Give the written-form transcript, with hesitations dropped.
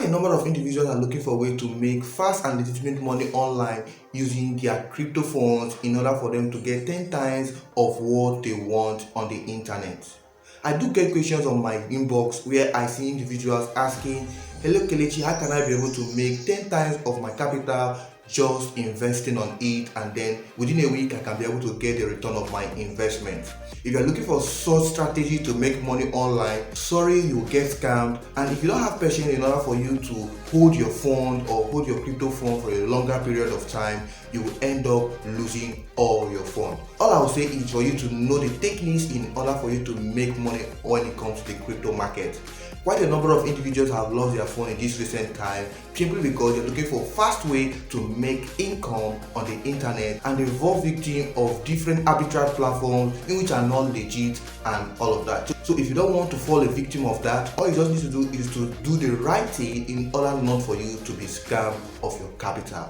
Quite a number of individuals are looking for a way to make fast and legitimate money online using their crypto funds in order for them to get 10 times of what they want on the internet. I do get questions on my inbox where I see individuals asking, "Hello Kelechi, how can I be able to make 10 times of my capital just investing on it, and then within a week I can be able to get the return of my investment?" If you're looking for such strategy to make money online, sorry, you will get scammed. And if you don't have patience in order for you to hold your fund or hold your crypto fund for a longer period of time, you will end up losing all your fund. All I will say is for you to know the techniques in order for you to make money when it comes to the crypto market. Quite a number of individuals have lost their phone in this recent time simply because they're looking for a fast way to make income on the internet and they fall victim of different arbitrage platforms in which are not legit and all of that. So if you don't want to fall a victim of that, all you just need to do is to do the right thing in order not for you to be scammed of your capital.